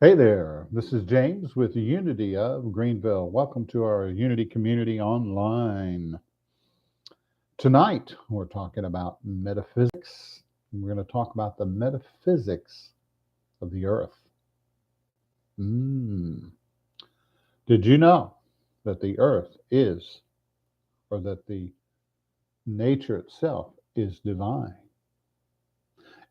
Hey there, this is James with Unity of Greenville. Welcome to our Unity community online. Tonight, we're talking about metaphysics. We're going to talk about the metaphysics of the earth. Mm. Did you know that the earth is, or that the nature itself is divine?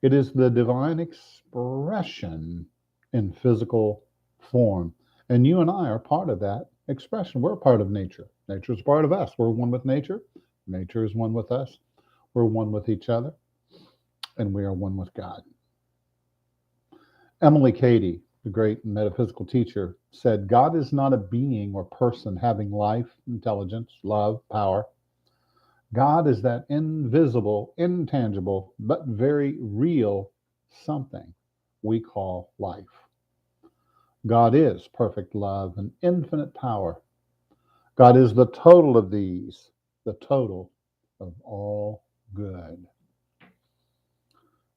It is the divine expression in physical form. And you and I are part of that expression. We're part of nature. Nature is part of us. We're one with nature. Nature is one with us. We're one with each other. And we are one with God. Emily Cady, the great metaphysical teacher, said God is not a being or person having life, intelligence, love, power. God is that invisible, intangible, but very real something we call life. God is perfect love and infinite power. God is the total of these, the total of all good.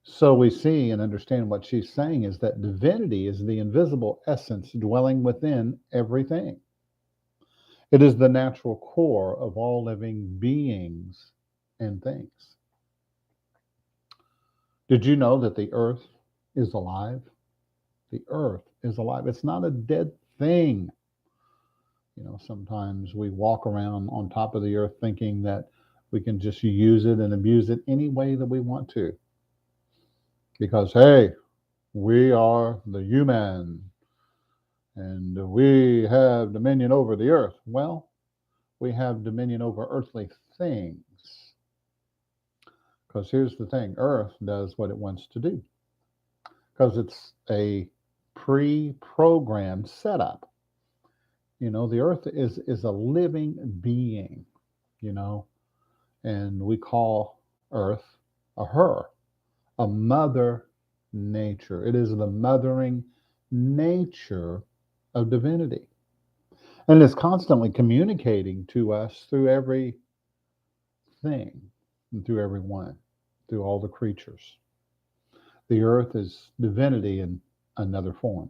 So we see and understand what she's saying is that divinity is the invisible essence dwelling within everything. It is the natural core of all living beings and things. Did you know that the earth is alive? The earth is alive. It's not a dead thing. Sometimes we walk around on top of the earth thinking that we can just use it and abuse it any way that we want to. Because, hey, we are the human and we have dominion over the earth. Well, we have dominion over earthly things. Because here's the thing, earth does what it wants to do. Because it's a pre-programmed setup. The earth is a living being, you know, and we call earth a her, a mother nature. It is the mothering nature of divinity. And it's constantly communicating to us through everything and through everyone, through all the creatures. The earth is divinity in another form.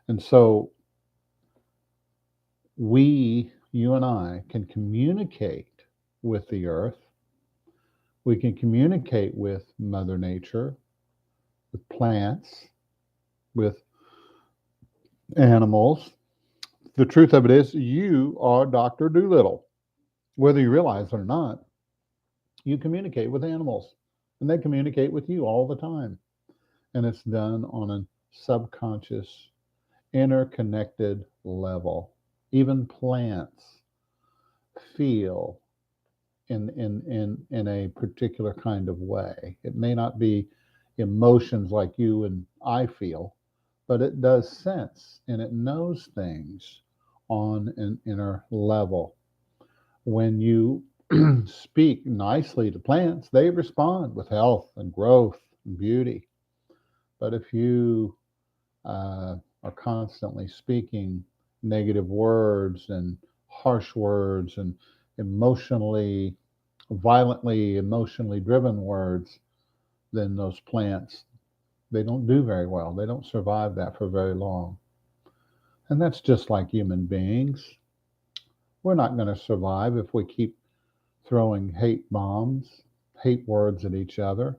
And so you and I, can communicate with the earth. We can communicate with Mother Nature, with plants, with animals. The truth of it is, you are Dr. Doolittle. Whether you realize it or not, you communicate with animals, and they communicate with you all the time. And it's done on a subconscious, interconnected level. Even plants feel in a particular kind of way. It may not be emotions like you and I feel, but it does sense and it knows things on an inner level. When you speak nicely to plants, they respond with health and growth and beauty. But if you are constantly speaking negative words and harsh words and emotionally, violently, emotionally driven words, then those plants, they don't do very well. They don't survive that for very long. And that's just like human beings. We're not going to survive if we keep throwing hate bombs, hate words at each other.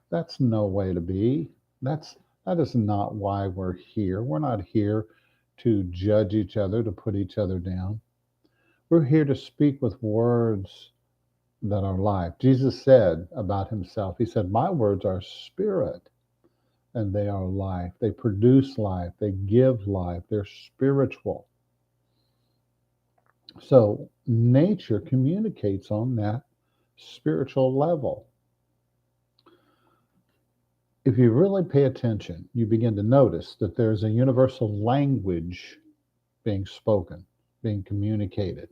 That's no way to be. That is not why we're here. We're not here to judge each other, to put each other down. We're here to speak with words that are life. Jesus said about himself, he said, my words are spirit and they are life. They produce life. They give life. They're spiritual. So nature communicates on that spiritual level. If you really pay attention, you begin to notice that there's a universal language being spoken, being communicated.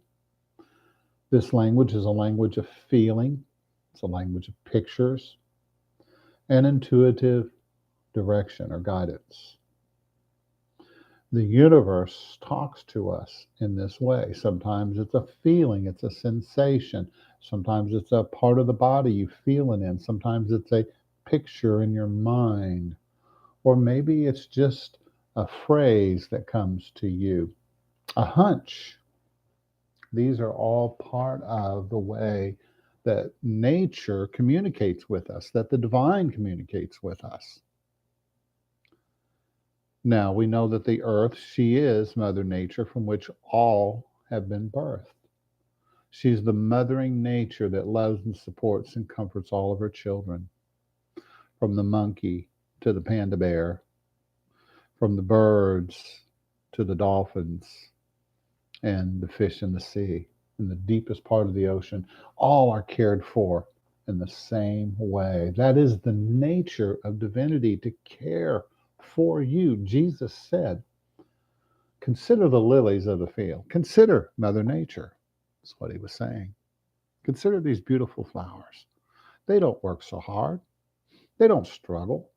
This language is a language of feeling, it's a language of pictures, and intuitive direction or guidance. The universe talks to us in this way. Sometimes it's a feeling, it's a sensation. Sometimes it's a part of the body you feel it in. Sometimes it's a picture in your mind. Or maybe it's just a phrase that comes to you, a hunch. These are all part of the way that nature communicates with us, that the divine communicates with us. Now, we know that the earth, she is Mother Nature from which all have been birthed. She's the mothering nature that loves and supports and comforts all of her children, from the monkey to the panda bear, from the birds to the dolphins and the fish in the sea, in the deepest part of the ocean. All are cared for in the same way. That is the nature of divinity, to care for you. Jesus said, consider the lilies of the field. Consider Mother Nature. That's what he was saying. Consider these beautiful flowers. They don't work so hard. They don't struggle.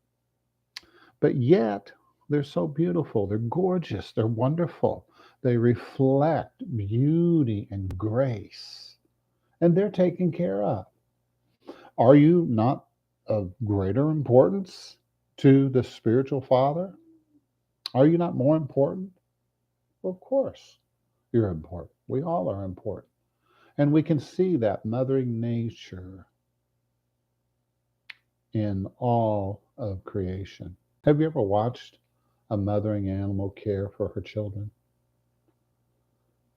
But yet, they're so beautiful. They're gorgeous. They're wonderful. They reflect beauty and grace. And they're taken care of. Are you not of greater importance to the spiritual Father? Are you not more important? Well, of course, you're important. We all are important. And we can see that mothering nature in all of creation. Have you ever watched a mothering animal care for her children?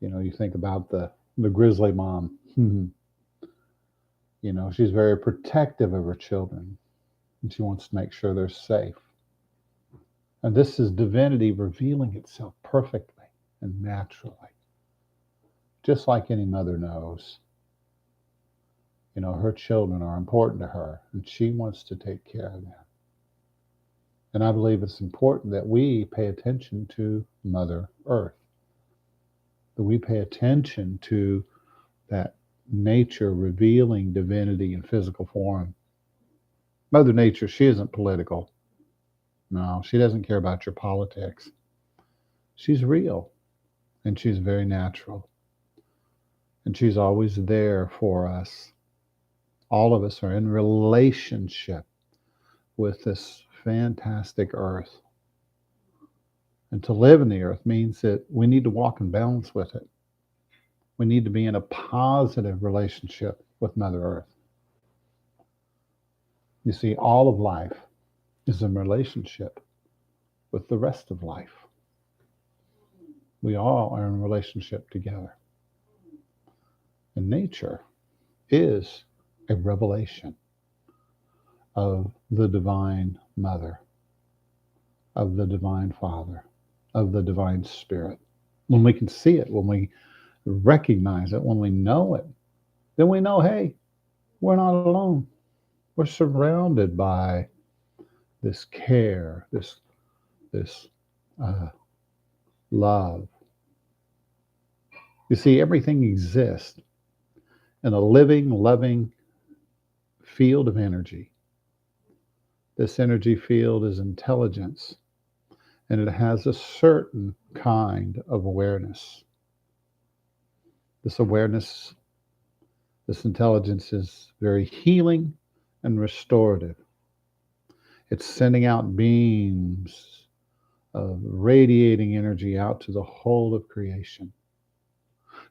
You know, you think about the grizzly mom. You know, she's very protective of her children, and she wants to make sure they're safe. And this is divinity revealing itself perfectly and naturally, just like any mother knows. You know, her children are important to her, and she wants to take care of them. And I believe it's important that we pay attention to Mother Earth, that we pay attention to that nature revealing divinity in physical form. Mother Nature, she isn't political. No, she doesn't care about your politics. She's real, and she's very natural, and she's always there for us. All of us are in relationship with this fantastic earth. And to live in the earth means that we need to walk in balance with it. We need to be in a positive relationship with Mother Earth. You see, all of life is in relationship with the rest of life. We all are in relationship together. And nature is a revelation of the Divine Mother, of the Divine Father, of the Divine Spirit. When we can see it, when we recognize it, when we know it, then we know, hey, we're not alone. We're surrounded by this care, this love. You see, everything exists in a living, loving field of energy. This energy field is intelligence, and it has a certain kind of awareness. This awareness, this intelligence is very healing and restorative. It's sending out beams of radiating energy out to the whole of creation.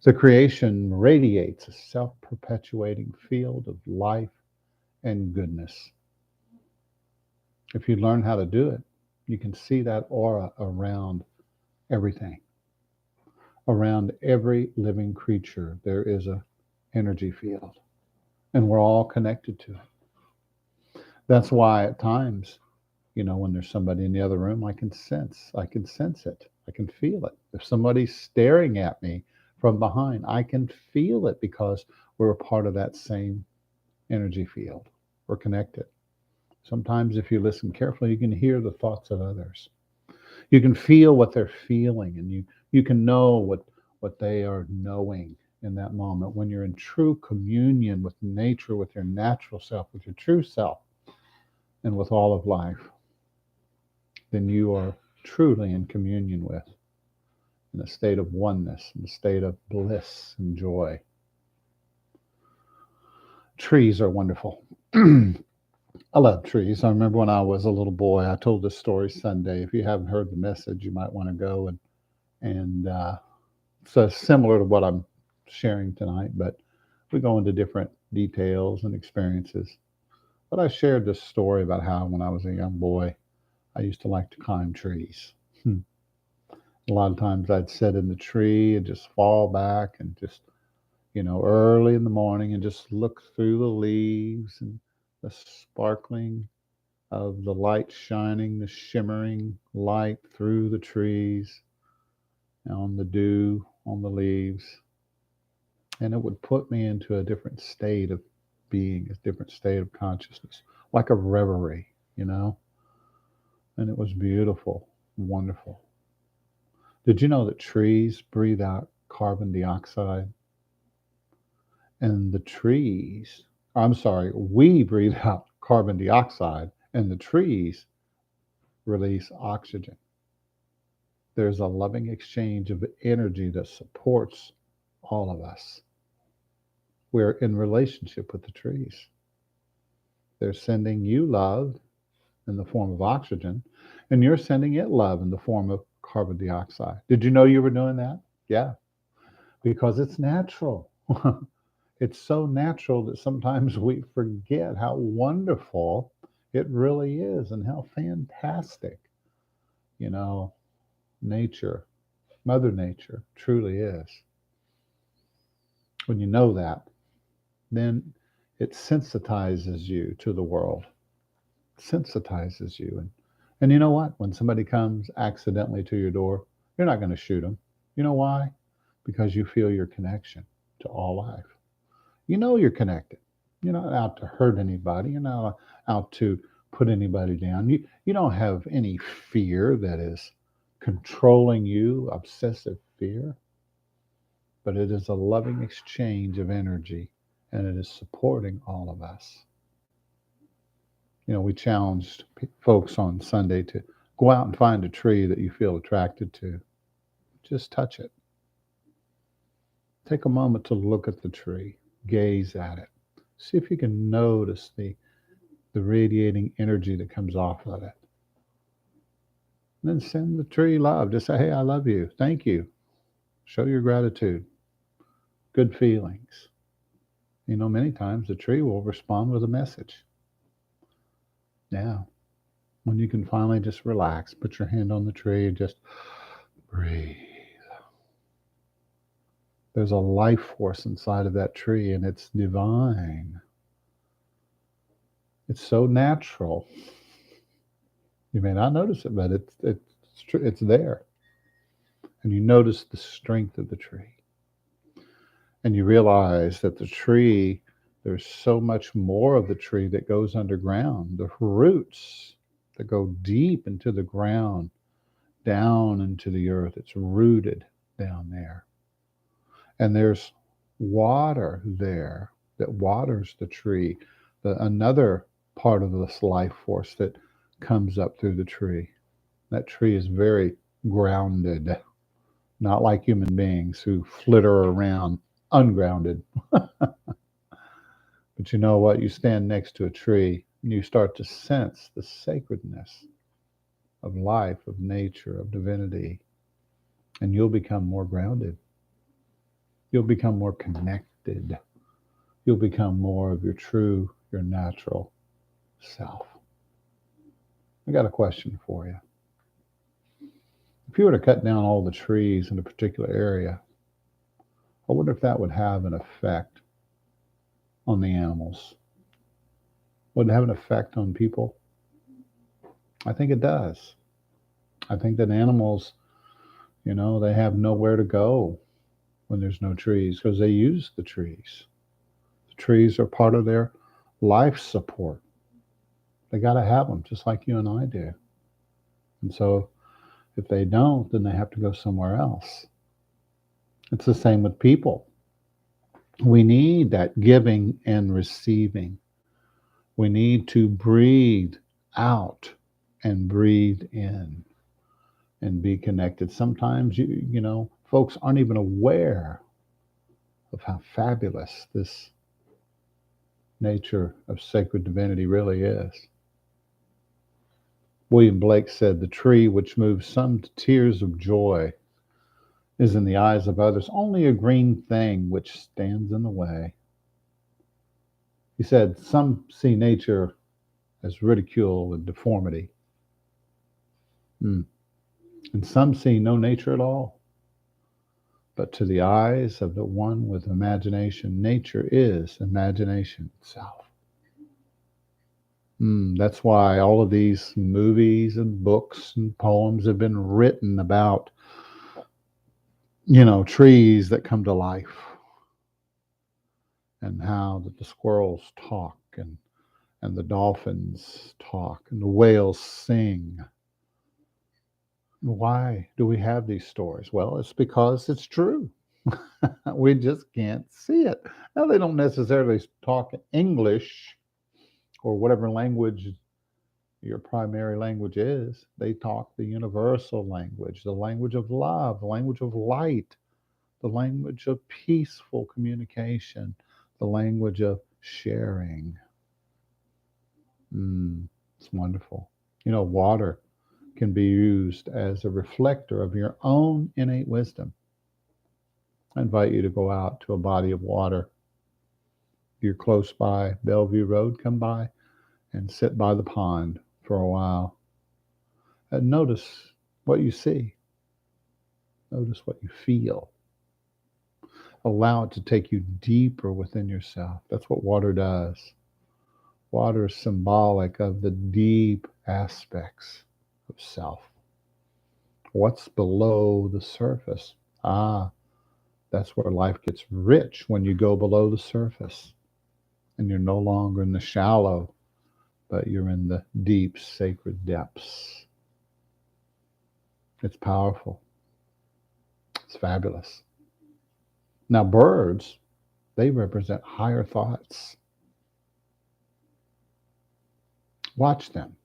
The creation radiates a self-perpetuating field of life and goodness. If you learn how to do it, you can see that aura around everything. Around every living creature, there is a energy field, and we're all connected to it. That's why at times, you know, when there's somebody in the other room, I can sense it. I can feel it. If somebody's staring at me from behind, I can feel it because we're a part of that same energy field. We're connected. Sometimes if you listen carefully, you can hear the thoughts of others. You can feel what they're feeling, and you can know what they are knowing in that moment when you're in true communion with nature, with your natural self, with your true self, and with all of life. Then you are truly in communion with, in a state of oneness, in a state of bliss and joy. Trees are wonderful. I love trees. I remember when I was a little boy, I told this story Sunday. If you haven't heard the message, you might want to go and so similar to what I'm sharing tonight, but we go into different details and experiences. But I shared this story about how when I was a young boy, I used to like to climb trees. Hmm. A lot of times I'd sit in the tree and just fall back and just, early in the morning and just look through the leaves and the sparkling of the light shining, the shimmering light through the trees, on the dew, on the leaves. And it would put me into a different state of being, a different state of consciousness, like a reverie, you know? And it was beautiful, wonderful. Did you know that trees breathe out carbon dioxide? And the trees, I'm sorry, we breathe out carbon dioxide, and the trees release oxygen. There's a loving exchange of energy that supports all of us. We're in relationship with the trees. They're sending you love in the form of oxygen, and you're sending it love in the form of carbon dioxide. Did you know you were doing that? Yeah, because it's natural. It's so natural that sometimes we forget how wonderful it really is and how fantastic, you know, nature, Mother Nature truly is. When you know that, then it sensitizes you to the world, sensitizes you. And you know what? When somebody comes accidentally to your door, you're not going to shoot them. You know why? Because you feel your connection to all life. You know you're connected. You're not out to hurt anybody. You're not out to put anybody down. You don't have any fear that is controlling you, obsessive fear, but it is a loving exchange of energy and it is supporting all of us. We challenged folks on Sunday to go out and find a tree that you feel attracted to. Just touch it. Take a moment to look at the tree, gaze at it. See if you can notice the radiating energy that comes off of it. And then send the tree love. Just say, hey, I love you. Thank you. Show your gratitude. Good feelings. Many times the tree will respond with a message. Now, when you can finally just relax, put your hand on the tree and just breathe. There's a life force inside of that tree and it's divine. It's so natural. You may not notice it, but it's there. And you notice the strength of the tree. And you realize that the tree, there's so much more of the tree that goes underground. The roots that go deep into the ground, down into the earth. It's rooted down there. And there's water there that waters the tree. Another part of this life force that comes up through the tree. That tree is very grounded, not like human beings who flitter around ungrounded. But you know what? You stand next to a tree and you start to sense the sacredness of life, of nature, of divinity, and you'll become more grounded. You'll become more connected. You'll become more of your natural self. I got a question for you. If you were to cut down all the trees in a particular area, I wonder if that would have an effect on the animals. Would it have an effect on people? I think it does. I think that animals, they have nowhere to go when there's no trees because they use the trees. The trees are part of their life support. They got to have them just like you and I do. And so if they don't, then they have to go somewhere else. It's the same with people. We need that giving and receiving. We need to breathe out and breathe in and be connected. Sometimes, folks aren't even aware of how fabulous this nature of sacred divinity really is. William Blake said, "The tree which moves some to tears of joy is in the eyes of others only a green thing which stands in the way." He said, "Some see nature as ridicule and deformity, and some see no nature at all. But to the eyes of the one with imagination, nature is imagination itself." That's why all of these movies and books and poems have been written about, trees that come to life, and how that the squirrels talk, and the dolphins talk, and the whales sing. Why do we have these stories? Well, it's because it's true. We just can't see it. Now, they don't necessarily talk English or whatever language your primary language is. They talk the universal language, the language of love, the language of light, the language of peaceful communication, the language of sharing. It's wonderful. Water can be used as a reflector of your own innate wisdom. I invite you to go out to a body of water. If you're close by Bellevue Road, come by and sit by the pond for a while. And notice what you see. Notice what you feel. Allow it to take you deeper within yourself. That's what water does. Water is symbolic of the deep aspects of self. What's below the surface? That's where life gets rich, when you go below the surface and you're no longer in the shallow, but you're in the deep, sacred depths. It's powerful. It's fabulous. Now, birds, they represent higher thoughts. Watch them.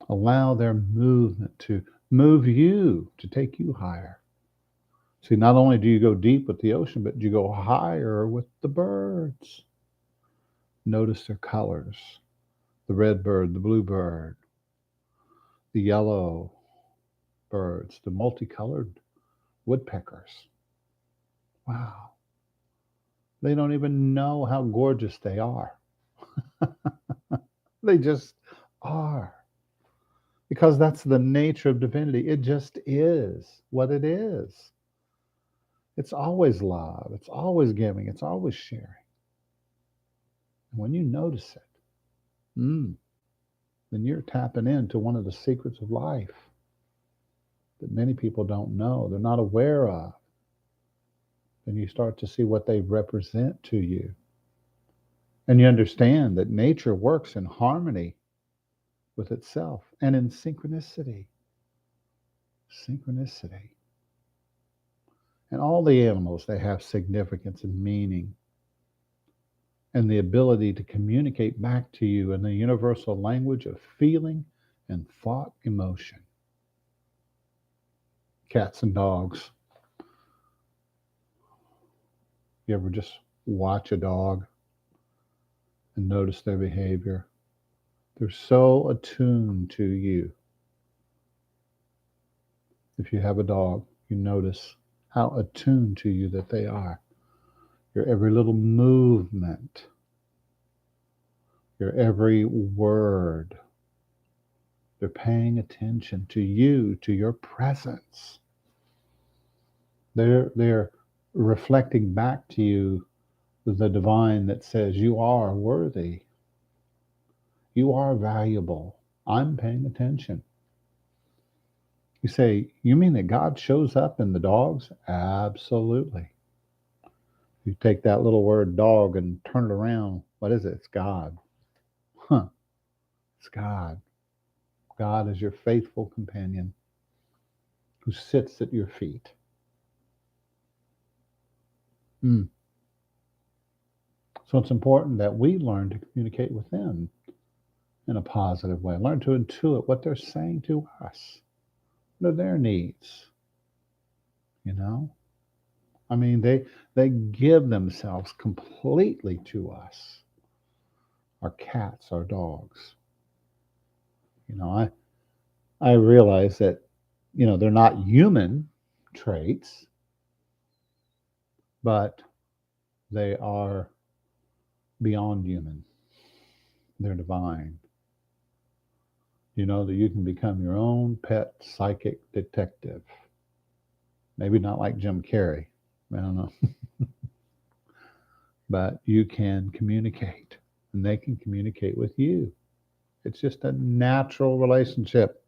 Allow their movement to move you, to take you higher. See, not only do you go deep with the ocean, but you go higher with the birds. Notice their colors. The red bird, the blue bird, the yellow birds, the multicolored woodpeckers. Wow. They don't even know how gorgeous they are. They just are. Because that's the nature of divinity. It just is what it is. It's always love. It's always giving. It's always sharing. And when you notice it, then you're tapping into one of the secrets of life that many people don't know, they're not aware of. And you start to see what they represent to you. And you understand that nature works in harmony with itself and in synchronicity. Synchronicity. And all the animals, they have significance and meaning, and the ability to communicate back to you in the universal language of feeling and thought emotion. Cats and dogs. You ever just watch a dog and notice their behavior? They're so attuned to you. If you have a dog, you notice how attuned to you that they are. Your every little movement, your every word. They're paying attention to you, to your presence. They're reflecting back to you the divine that says you are worthy. You are valuable. I'm paying attention. You say, you mean that God shows up in the dogs? Absolutely. You take that little word dog and turn it around. What is it? It's God. It's God. God is your faithful companion who sits at your feet. So it's important that we learn to communicate with them in a positive way. Learn to intuit what they're saying to us. What are their needs? I mean, they give themselves completely to us. our cats, our dogs. You know, I realize that, they're not human traits, but they are beyond human. They're divine. You know that you can become your own pet psychic detective. Maybe not like Jim Carrey. I don't know. But you can communicate and they can communicate with you. It's just a natural relationship.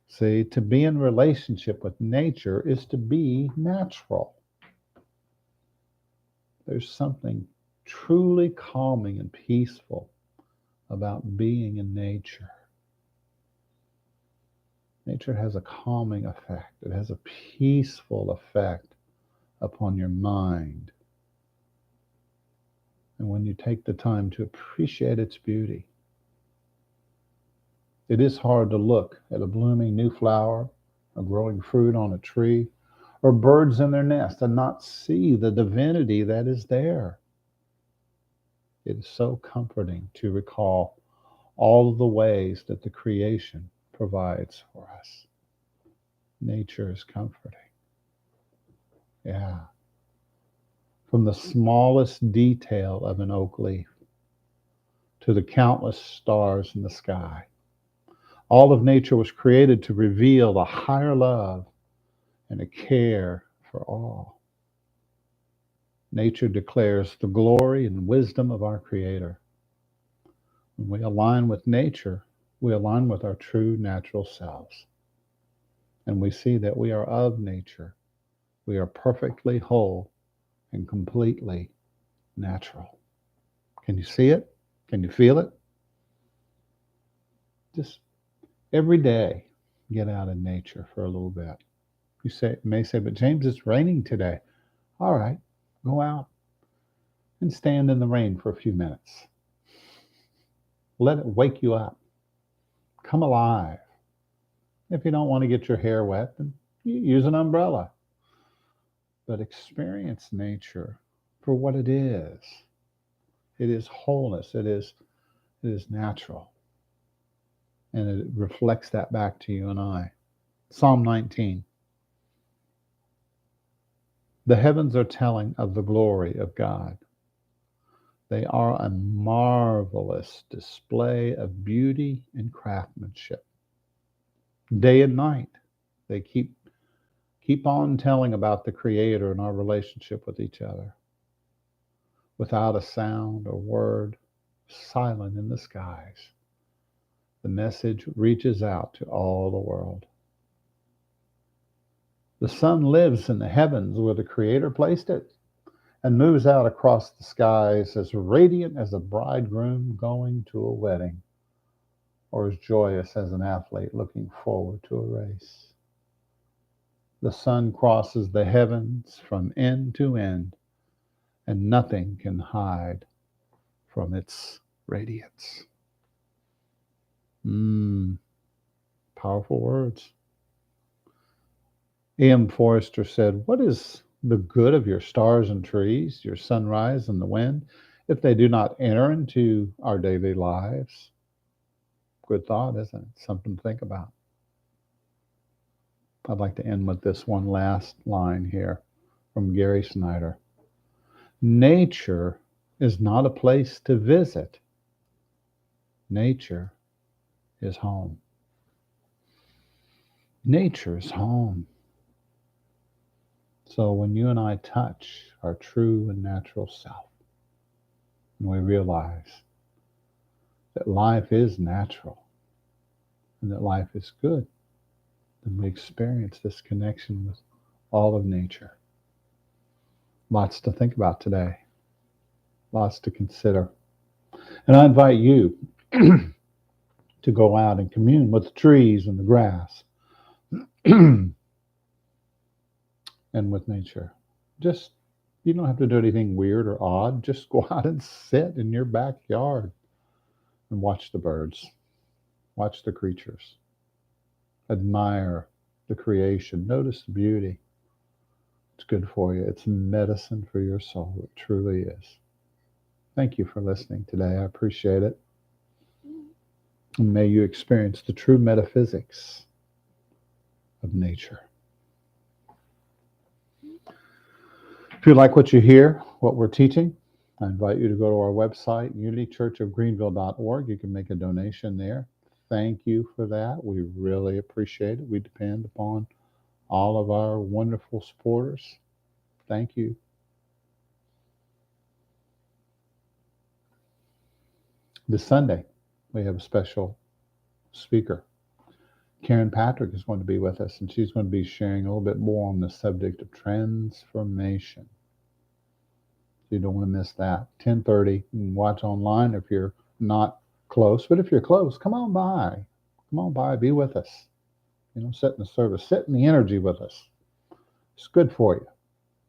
See, to be in relationship with nature is to be natural. There's something truly calming and peaceful about being in nature. Nature has a calming effect. It has a peaceful effect upon your mind. And when you take the time to appreciate its beauty, it is hard to look at a blooming new flower, a growing fruit on a tree, or birds in their nest and not see the divinity that is there. It is so comforting to recall all of the ways that the creation provides for us. Nature is comforting. Yeah. From the smallest detail of an oak leaf to the countless stars in the sky, all of nature was created to reveal a higher love and a care for all. Nature declares the glory and wisdom of our Creator. When we align with nature, we align with our true natural selves. And we see that we are of nature. We are perfectly whole and completely natural. Can you see it? Can you feel it? Just every day, get out in nature for a little bit. May say, but James, it's raining today. All right, go out and stand in the rain for a few minutes. Let it wake you up. Come alive. If you don't want to get your hair wet, then use an umbrella. But experience nature for what it is. It is wholeness. It is natural. And it reflects that back to you and I. Psalm 19. The heavens are telling of the glory of God. They are a marvelous display of beauty and craftsmanship. Day and night, they keep on telling about the Creator and our relationship with each other. Without a sound or word, silent in the skies, the message reaches out to all the world. The sun lives in the heavens where the Creator placed it and moves out across the skies as radiant as a bridegroom going to a wedding, or as joyous as an athlete looking forward to a race. The sun crosses the heavens from end to end, and nothing can hide from its radiance. Powerful words. E.M. Forrester said, "What is the good of your stars and trees, your sunrise and the wind, if they do not enter into our daily lives?" Good thought, isn't it? Something to think about. I'd like to end with this one last line here from Gary Snyder. Nature is not a place to visit. Nature is home. Nature is home. So when you and I touch our true and natural self, and we realize that life is natural and that life is good, then we experience this connection with all of nature. Lots to think about today, lots to consider. And I invite you to go out and commune with the trees and the grass and with nature. Just, you don't have to do anything weird or odd. Just go out and sit in your backyard and watch the birds, watch the creatures, admire the creation, notice the beauty. It's good for you. It's medicine for your soul. It truly is. Thank you for listening today. I appreciate it. And may you experience the true metaphysics of nature. If you like what you hear, what we're teaching, I invite you to go to our website, unitychurchofgreenville.org. You can make a donation there. Thank you for that. We really appreciate it. We depend upon all of our wonderful supporters. Thank you. This Sunday, we have a special speaker. Karen Patrick is going to be with us, and she's going to be sharing a little bit more on the subject of transformation. You don't want to miss that. 10:30. You can watch online if you're not close, but if you're close, come on by. Come on by, be with us. Sit in the service, sit in the energy with us. It's good for you.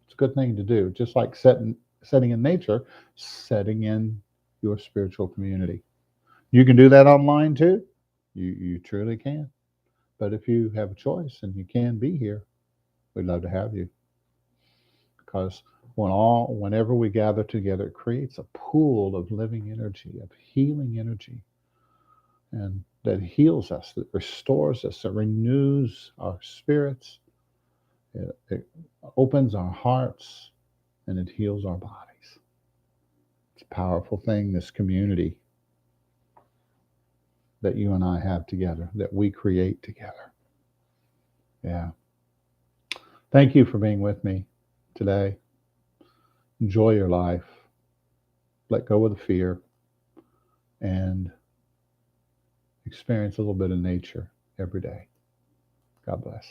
It's a good thing to do. Just like setting in nature, setting in your spiritual community. You can do that online too. You truly can. But if you have a choice and you can be here, we'd love to have you. Because whenever we gather together, it creates a pool of living energy, of healing energy, and that heals us, that restores us, that renews our spirits, it opens our hearts, and it heals our bodies. It's a powerful thing, this community that you and I have together, that we create together. Yeah. Thank you for being with me today. Enjoy your life. Let go of the fear and experience a little bit of nature every day. God bless.